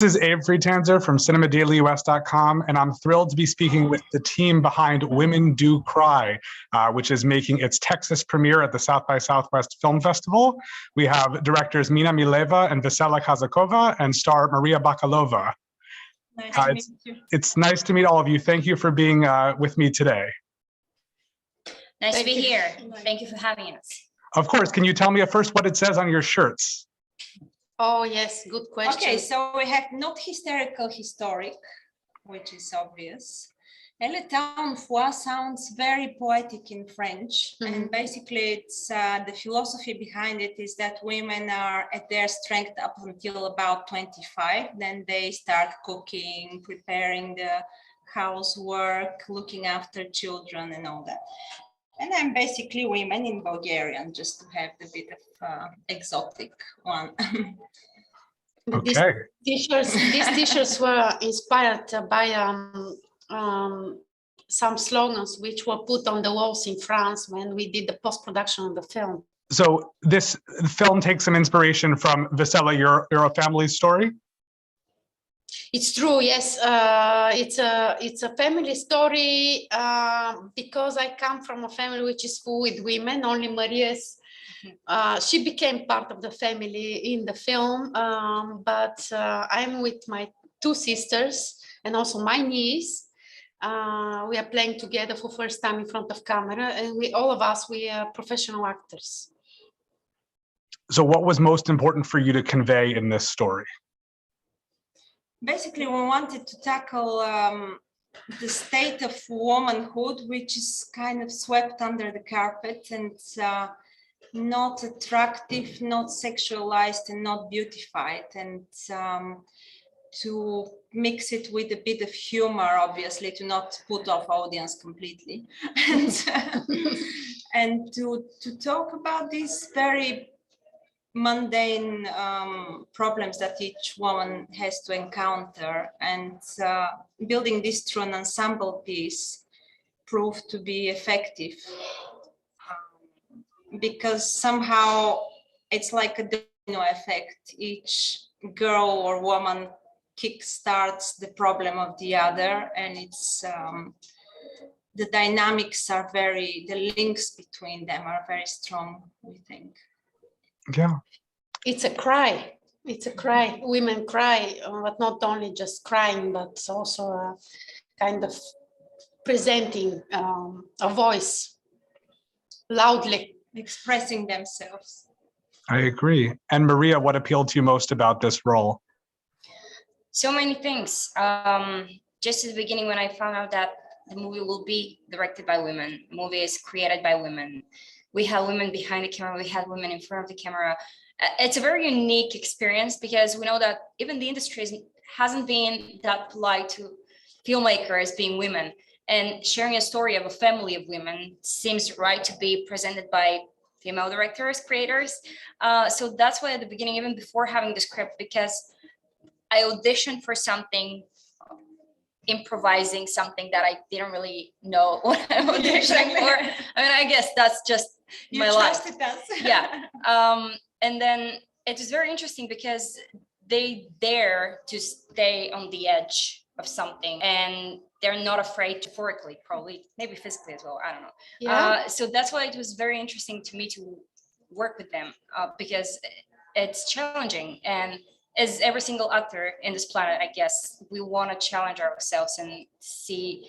This is Abe Friedtanzer from cinemadailyus.com, and I'm thrilled to be speaking with the team behind Women Do Cry, which is making its Texas premiere at the South by Southwest Film Festival. We have directors Mina Mileva and Vesela Kazakova and star Maria Bakalova. Nice to meet you. It's nice to meet all of you. Thank you for being with me today. Nice to be here. Thank you for having us. Of course, can you tell me first what it says on your shirts? Oh, yes, good question. Okay, so we have not hysterical, historic, which is obvious. Elle est une fois sounds very poetic in French, and basically it's the philosophy behind it is that women are at their strength up until about 25. Then they start cooking, preparing the housework, looking after children and all that. And I'm basically women in Bulgarian, just to have a bit of exotic one. Okay. These t-shirts were inspired by some slogans which were put on the walls in France when we did the post-production of the film. So this film takes some inspiration from Vesela, your family story? It's true, yes. It's a family story because I come from a family which is full with women. Only Maria's, she became part of the family in the film, but I'm with my two sisters and also my niece. We are playing together for first time in front of camera, and all of us, we are professional actors. So what was most important for you to convey in this story? Basically, we wanted to tackle the state of womanhood, which is kind of swept under the carpet and not attractive, not sexualized, and not beautified. And to mix it with a bit of humor, obviously, to not put off audience completely. And to talk about these very mundane problems that each woman has to encounter, and building this through an ensemble piece proved to be effective because somehow it's like a domino effect. Each girl or woman kickstarts the problem of the other, and it's the dynamics are the links between them are very strong, we think. Yeah. It's a cry. It's a cry. Women cry, but not only just crying, but also kind of presenting a voice loudly. Expressing themselves. I agree. And Maria, what appealed to you most about this role? So many things. Just at the beginning, when I found out that the movie will be directed by women, the movie is created by women. We have women behind the camera, we have women in front of the camera. It's a very unique experience because we know that even the industry hasn't been that polite to filmmakers being women. And sharing a story of a family of women seems right to be presented by female directors, creators. So that's why at the beginning, even before having the script, because I auditioned for something, improvising something that I didn't really know what I'm auditioning for. I mean, I guess that's just my life. You trusted us. Yeah. And then it was very interesting because they dare to stay on the edge of something, and they're not afraid metaphorically, probably, maybe physically as well. I don't know. Yeah. So that's why it was very interesting to me to work with them because it's challenging. And as every single actor in this planet, I guess, we want to challenge ourselves and see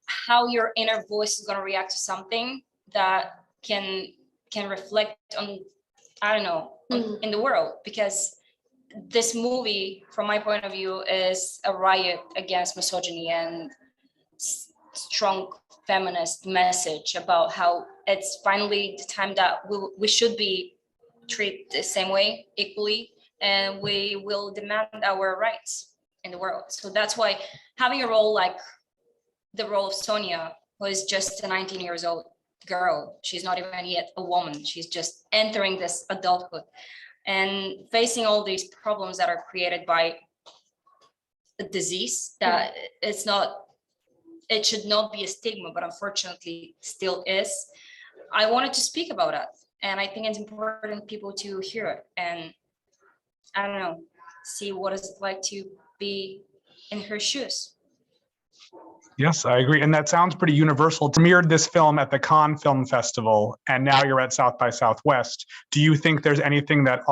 how your inner voice is going to react to something that can reflect on, I don't know, in the world. Because this movie, from my point of view, is a riot against misogyny and strong feminist message about how it's finally the time that we should be treated the same way, equally, and we will demand our rights in the world. So that's why having a role like the role of Sonia, who is just a 19 years old girl, she's not even yet a woman, she's just entering this adulthood and facing all these problems that are created by a disease that it should not be a stigma, but unfortunately still is. I wanted to speak about it, and I think it's important people to hear it. And I don't know, see what is it like to be in her shoes. Yes, I agree. And that sounds pretty universal. Premiered this film at the Cannes Film Festival, and now you're at South by Southwest. Do you think there's anything that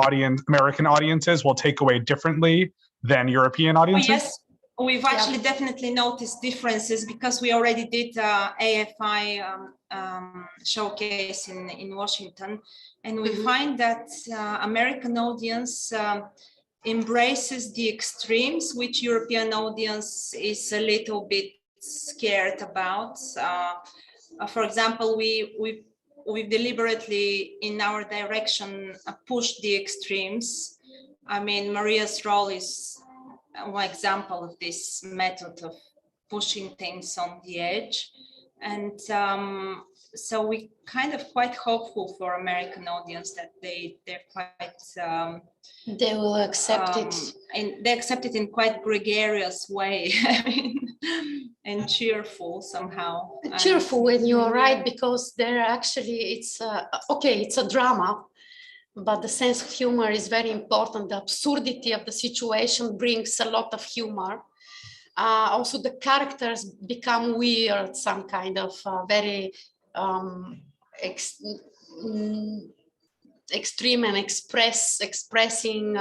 American audiences will take away differently than European audiences? Yes, we've actually definitely noticed differences because we already did AFI showcase in Washington, and we find that American audience embraces the extremes, which European audience is a little bit scared about. For example, we've deliberately in our direction pushed the extremes. I mean, Maria's role is one example of this method of pushing things on the edge. And so we kind of quite hopeful for American audience that they're quite they will accept it, and they accept it in quite gregarious way. I mean, and cheerful somehow. Cheerful when you are right, because there actually it's okay, it's a drama, but the sense of humor is very important. The absurdity of the situation brings a lot of humor. Also, the characters become weird, some kind of very extreme and expressing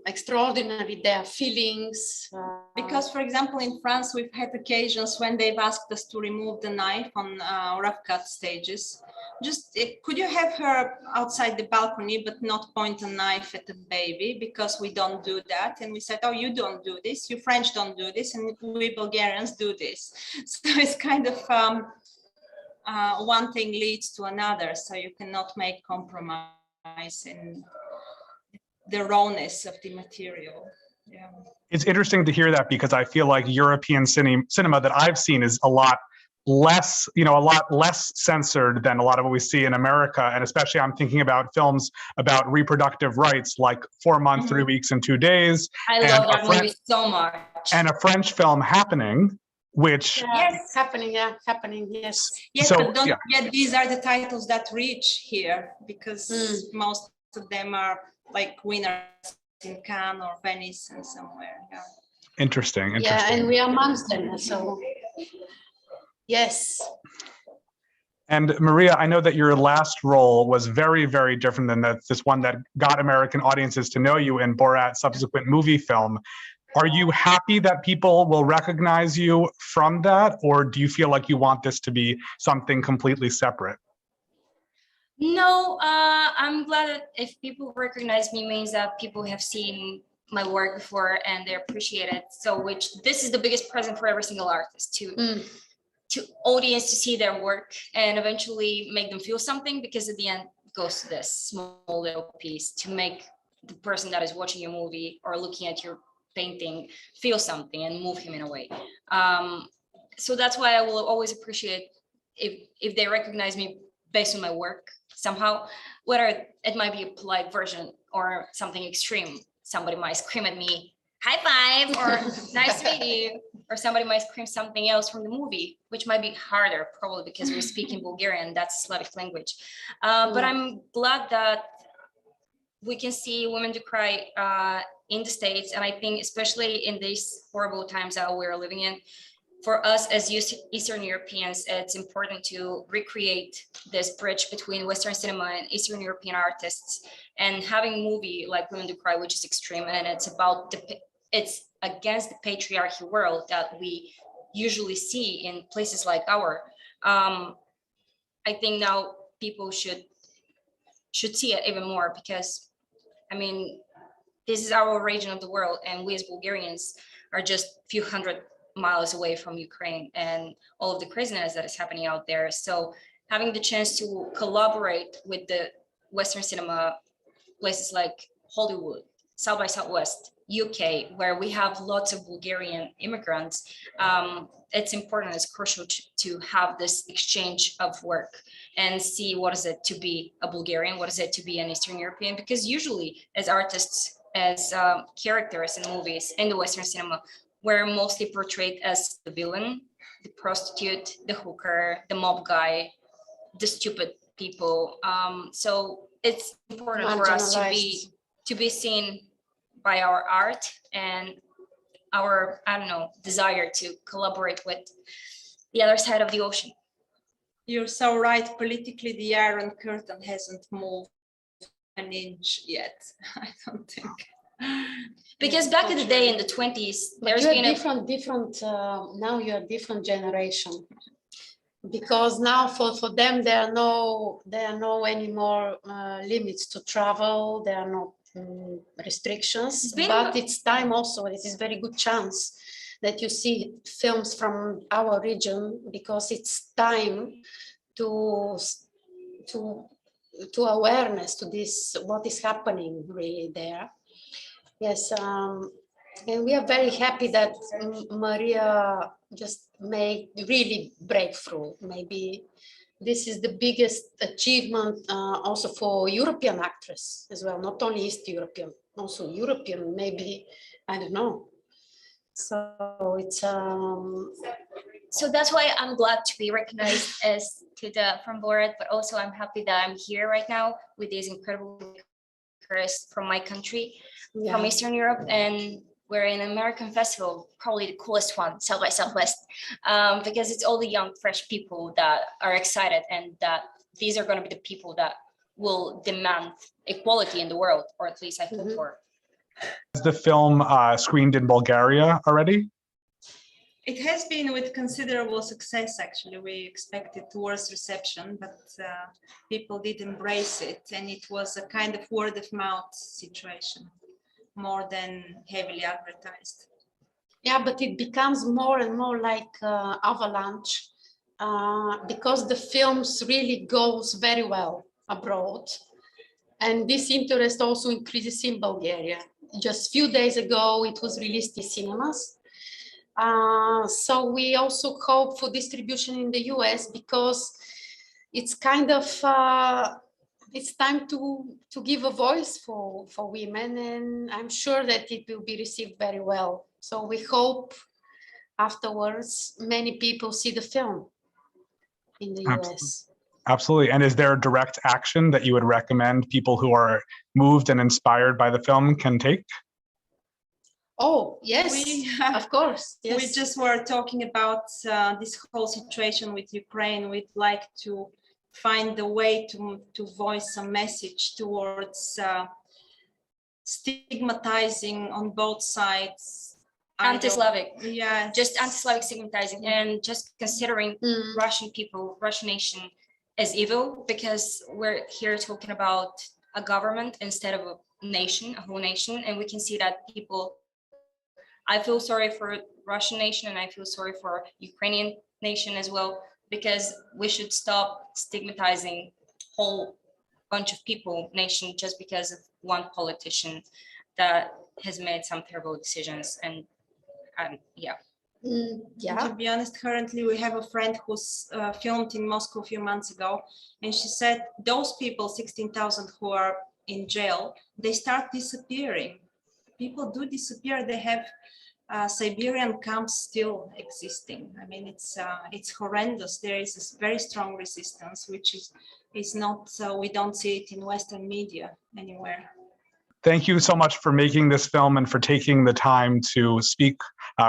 extraordinary their feelings. Because, for example, in France, we've had occasions when they've asked us to remove the knife on rough cut stages. Just, could you have her outside the balcony, but not point a knife at the baby, because we don't do that. And we said, oh, you don't do this, you French don't do this, and we Bulgarians do this. So it's kind of one thing leads to another, so you cannot make compromise in the rawness of the material. Yeah. It's interesting to hear that, because I feel like European cinema that I've seen is a lot less censored than a lot of what we see in America. And especially I'm thinking about films about reproductive rights, like 4 months, 3 weeks, and 2 days. I love that movie so much. And a French film, Happening, which yes, happening, yes. Yes, so, but don't forget, these are the titles that reach here, because most of them are like winners in Cannes or Venice and somewhere. Yeah. Interesting. Yeah, and we are amongst them, so yes. And Maria, I know that your last role was very, very different than this one that got American audiences to know you in Borat's subsequent movie film. Are you happy that people will recognize you from that, or do you feel like you want this to be something completely separate? No, I'm glad that if people recognize me means that people have seen my work before and they appreciate it. So this is the biggest present for every single artist, to audience to see their work and eventually make them feel something, because at the end it goes to this small little piece to make the person that is watching your movie or looking at your painting feel something and move him in a way. So that's why I will always appreciate if they recognize me based on my work somehow, whether it might be a polite version or something extreme. Somebody might scream at me, high five, or nice to meet you, or somebody might scream something else from the movie, which might be harder probably because we speak in Bulgarian, that's Slavic language. But I'm glad that we can see women do cry in the States, and I think especially in these horrible times that we're living in, for us as Eastern Europeans, it's important to recreate this bridge between Western cinema and Eastern European artists, and having a movie like Women Do Cry, which is extreme, and it's about it's against the patriarchy world that we usually see in places like our. I think now people should see it even more, because I mean, this is our region of the world, and we as Bulgarians are just a few hundred miles away from Ukraine and all of the craziness that is happening out there. So having the chance to collaborate with the Western cinema, places like Hollywood, South by Southwest, UK, where we have lots of Bulgarian immigrants, it's important, it's crucial to have this exchange of work and see what is it to be a Bulgarian, what is it to be an Eastern European, because usually as artists, as characters in movies in the Western cinema, we're mostly portrayed as the villain, the prostitute, the hooker, the mob guy, the stupid people. So it's important for us to be seen by our art and our, I don't know, desire to collaborate with the other side of the ocean. You're so right. Politically, the Iron Curtain hasn't moved an inch yet. I don't think. Because back in the day, in the 20s, there's been different. Now you're a different generation. Because now for them there are no anymore limits to travel. There are no restrictions. But it's time also. It is very good chance that you see films from our region, because it's time to awareness to this, what is happening really there. Yes, and we are very happy that Maria just made really breakthrough. Maybe this is the biggest achievement also for European actress as well, not only East European, also European, maybe, I don't know. So it's so that's why I'm glad to be recognized as from Borat, but also I'm happy that I'm here right now with these incredible actors from my country, from Eastern Europe, and we're in an American festival, probably the coolest one, South by Southwest, because it's all the young, fresh people that are excited, and that these are going to be the people that will demand equality in the world, or at least I hope for. Is the film screened in Bulgaria already? It has been with considerable success, actually. We expected worse reception, but people did embrace it, and it was a kind of word of mouth situation, more than heavily advertised. Yeah, but it becomes more and more like avalanche, because the films really goes very well abroad. And this interest also increases in Bulgaria. Just a few days ago, it was released in cinemas. So we also hope for distribution in the US, because it's kind of, it's time to give a voice for women, and I'm sure that it will be received very well. So we hope afterwards many people see the film in the US. Absolutely. And is there a direct action that you would recommend people who are moved and inspired by the film can take? Oh, yes, of course. Yes. We just were talking about this whole situation with Ukraine. We'd like to find a way to voice a message towards stigmatizing on both sides. Anti-Slavic, yeah, just anti-Slavic stigmatizing, and just considering Russian people, Russian nation as evil, because we're here talking about a government instead of a nation, a whole nation, and we can see that people. I feel sorry for Russian nation, and I feel sorry for Ukrainian nation as well, because we should stop stigmatizing whole bunch of people, nation, just because of one politician that has made some terrible decisions. And yeah. To be honest, currently we have a friend who's filmed in Moscow a few months ago, and she said those people, 16,000 who are in jail, they start disappearing. People do disappear. They have Siberian camps still existing. I mean, it's horrendous. There is a very strong resistance, which is not, we don't see it in Western media anywhere. Thank you so much for making this film and for taking the time to speak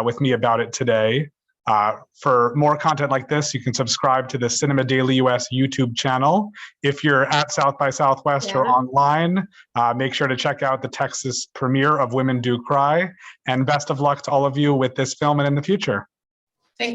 with me about it today. For more content like this, you can subscribe to the Cinema Daily US YouTube channel. If you're at South by Southwest or online, make sure to check out the Texas premiere of Women Do Cry. And best of luck to all of you with this film and in the future.